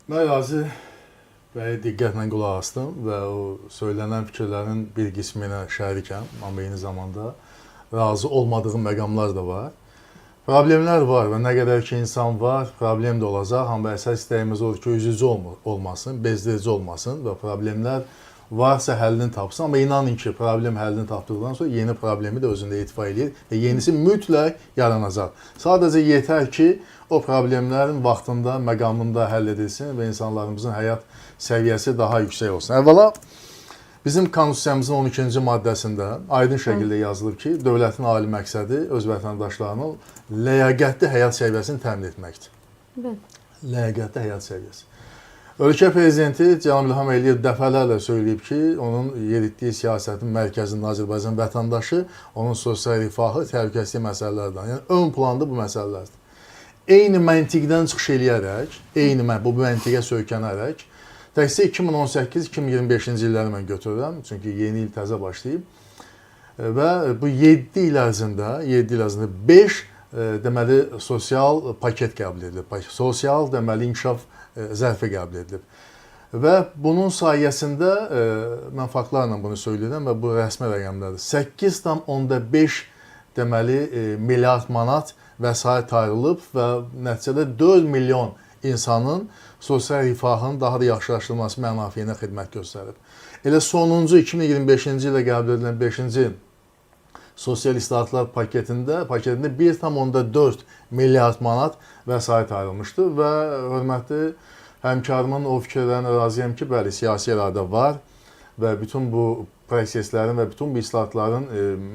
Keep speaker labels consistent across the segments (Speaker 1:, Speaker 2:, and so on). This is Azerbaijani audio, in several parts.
Speaker 1: Mən Razi bəyə diqqətlə qulaq asdım və o söylənən fikirlərin bir qisminə şərikəm, amma eyni zamanda razı olmadığım məqamlar da var. Problemlər var və nə qədər ki insan var, problem də olacaq, amma əsas istəyimiz odur ki, üzücü olmasın, bezdirici olmasın və problemlər varsa həllini tapsın. Amma inanın ki, problem həllini tapdıqdan sonra yeni problemi də özündə etifa edir və yenisi mütləq yaranacaq. Sadəcə yetər ki, o problemlərin vaxtında, məqamında həll edilsin və insanlarımızın həyat səviyyəsi daha yüksək olsun. Əvvəla, bizim Konstitusiyamızın 12-ci maddəsində aydın şəkildə yazılıb ki, dövlətin ali məqsədi öz vətəndaşlarının ləyaqətli həyat səviyyəsini təmin etməkdir. Ləyaqətli həyat səviyyəsi. Ölkə prezidenti Cənab İlham Əliyev dəfələrlə söyləyib ki, onun yeritdiyi siyasətin mərkəzində Azərbaycan vətəndaşı, onun sosial rifahı, təhlükəsizlik məsələlərdən. Yəni, ön planda bu məsələlərdir. Eyni məntiqdən çıxış eləyərək, bu məntiqə söykənərək, təkcə 2018-2025-ci illəri mən götürürəm, çünki yeni il təzə başlayıb və bu 7 il ərzində 5 deməli sosial paket qəbul edilib. Sosial deməli inkişaf zərfi qəbul edilib. Və bunun sayəsində mən faktlarla bunu söyləyirəm və bu rəsmi rəqəmlərdir. 8,5 deməli milyard manat vəsait ayrılıb və nəticədə 4 milyon insanın sosial rifahının daha da yaxşılaşdırılması mənafeyinə xidmət göstərib. Elə sonuncu 2025-ci ildə qəbul edilən 5-ci sosial islahatlar paketində 1,4 milyard manat vəsait ayrılmışdı və hörmətli həmkarımın o fikirlərinə razıyam ki, bəli, siyasi iradə var və bütün bu proseslərin və bütün bu islahatların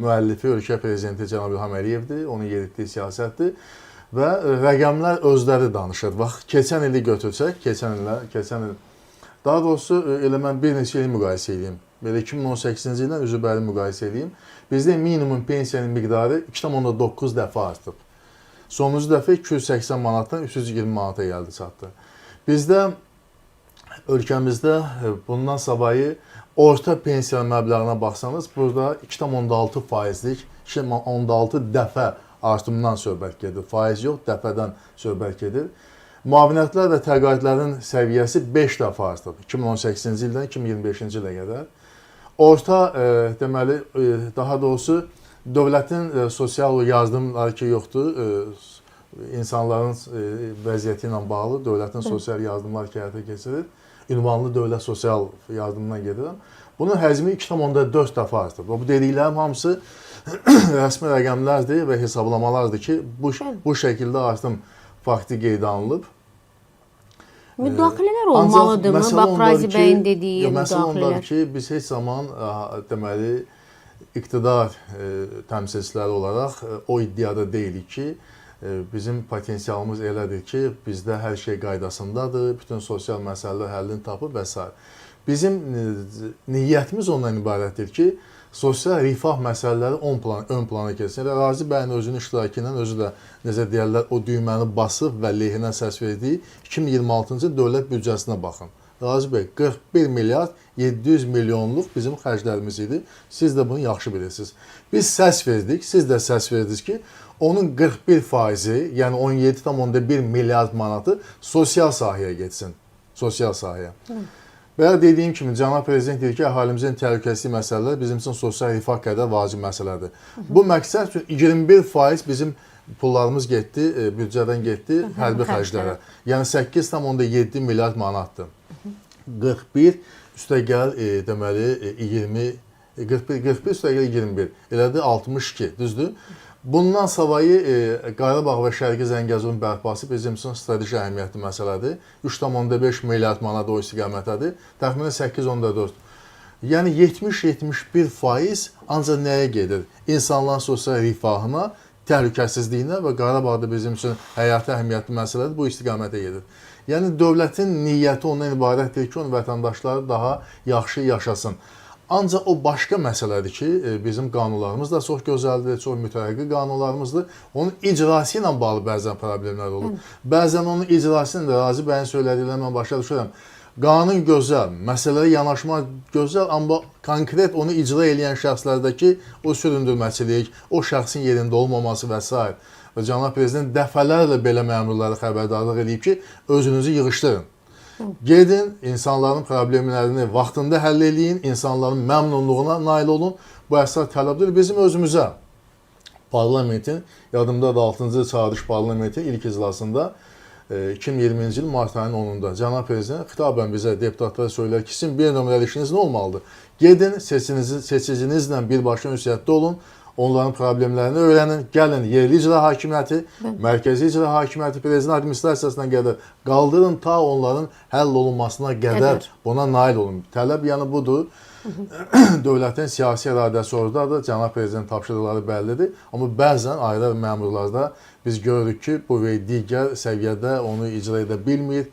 Speaker 1: müəllifi ölkə prezidenti Cənab İlham Əliyevdir, onun yeritdiyi siyasətdir və rəqəmlər özləri danışır. Bax, keçən ili götürsək, keçən il, daha doğrusu elə mən bir neçə ili müqayisə edeyim. Belə 2018-ci ildən üzübəri müqayisə edeyim. Bizdə minimum pensiyanın miqdarı 2,9 dəfə artıb. Sonuncu dəfə 280 manatdan 320 manata gəldi çatdı. Bizdə, ölkəmizdə bundan savayı orta pensiya məbləğinə baxsanız, burada 2,6%lik, 2,6 dəfə artımdan söhbət gedir. Faiz yox, dəfədən söhbət gedir. Müavinətlər və təqaüdlərin səviyyəsi 5 dəfə artıb. 2018-ci ildən 2025-ci ilə qədər. Orta, deməli, daha doğrusu, dövlətin sosial yardımları ki, yoxdur, insanların vəziyyəti ilə bağlı dövlətin sosial yardımlar ki, həyata keçirir. Ünvanlı dövlət sosial yardımından gedirəm. Bunun həzmi 2,4 dəfə artıb. Bu dediklərim hamısı rəsmi rəqəmlərdir və hesablamalardır ki, bu şəkildə artım fakti qeydə alınıb.
Speaker 2: Müdaxilələr olmalıdır mı? Bax, Razi bəyin dediyi müdaxilələr.
Speaker 1: Məsələ ondadır ki, biz heç zaman deməli, iqtidar təmsilçiləri olaraq o iddiada deyilik ki, bizim potensialımız elədir ki, bizdə hər şey qaydasındadır, bütün sosial məsələlər həllini tapıb və s. Bizim niyyətimiz ondan ibarətdir ki, sosial rifah məsələləri ön plana keçsin. Razi bəyin özünün iştirakı ilə, özü də necə deyərlər, o düyməni basıb və lehinə səs verdiyi 2026-cı dövlət büdcəsinə baxın. Razi bəy, 41 milyard 700 milyonluq bizim xərclərimiz idi. Siz də bunu yaxşı bilirsiniz. Biz səs verdik, siz də səs verdiniz ki, onun 41%, yəni 17,1 milyard manatı sosial sahəyə getsin. Sosial sahəyə. Və ya dediyim kimi, Cənab Prezident deyir ki, əhalimizin təhlükəsizlik məsələləri bizim üçün sosial rifah qədər vacib məsələdir. Bu məqsəd üçün 21% bizim pullarımız getdi, büdcədən getdi hərbi xərclərə. Yəni 8,7 milyard manatdır. 41 üstəgəl deməli 41 üstəgəl 21, elədir 62, düzdür? Bundan savayı Qarabağ və Şərqi Zəngəzurun bərpası bizim üçün strateji əhəmiyyətli məsələdir. 3,5 milyard manat o istiqamətədir. Təxminən 8,4. Yəni 70-71% ancaq nəyə gedir? İnsanların sosial rifahına, təhlükəsizliyinə və Qarabağda bizim üçün həyati əhəmiyyətli məsələdir, bu istiqamətə gedir. Yəni dövlətin niyyəti ondan ibarətdir ki, onun vətəndaşları daha yaxşı yaşasın. Ancaq o başqa məsələdir ki, bizim qanunlarımız da çox gözəldir, çox mütərəqqi qanunlarımızdır. Onun icrası ilə bağlı bəzən problemlər olur. Bəzən onun icrası ilə də Razi bəyin söylədiklərini mən başa düşürəm. Qanun gözəl, məsələyə yanaşma gözəl, amma konkret onu icra edən şəxslərdəki o süründürməçilik, o şəxsin yerində olmaması və s. Və Cənab Prezident dəfələrlə belə məmurları xəbərdarlıq edib ki, özünüzü yığışdırın. Gedin, insanların problemlərini vaxtında həll eləyin, insanların məmnunluğuna nail olun. Bu əsas tələbdir bizim özümüzə. Parlamentin, yadımda da 6-cı çağırış parlamentin ilk iclasında 2020-ci il mart ayının 10-da Cənab Prezident xitabən bizə deputatlara söylər ki, sizin bir nömrəli işiniz nə olmalıdır? Gedin, seçicinizlə birbaşa ünsiyyətdə olun, onların problemlərini öyrənin, gəlin yerli icra hakimiyyəti, mərkəzi icra hakimiyyəti, prezident administrasiyasına qədər qaldırın ta onların həll olunmasına qədər buna nail olun. Tələb yəni budur. Dövlətin siyasi iradəsi oradadır, Cənab Prezident tapşırıqları bəllidir. Amma bəzən ayrı məmurlarda biz görürük ki, bu və digər səviyyədə onu icra edə bilmir.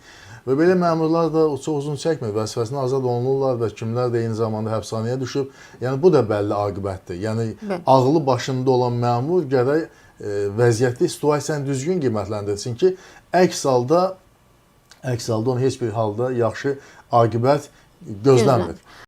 Speaker 1: Və belə məmurlar da çox uzun çəkmir, vəzifəsindən azad olunurlar və kimlər də eyni zamanda həbsxanaya düşüb. Yəni bu da bəlli aqibətdir. Yəni ağlı başında olan məmur gərək vəziyyəti, situasiyanı düzgün qiymətləndirsin ki, əks halda onun heç bir halda yaxşı aqibət gözlənmir.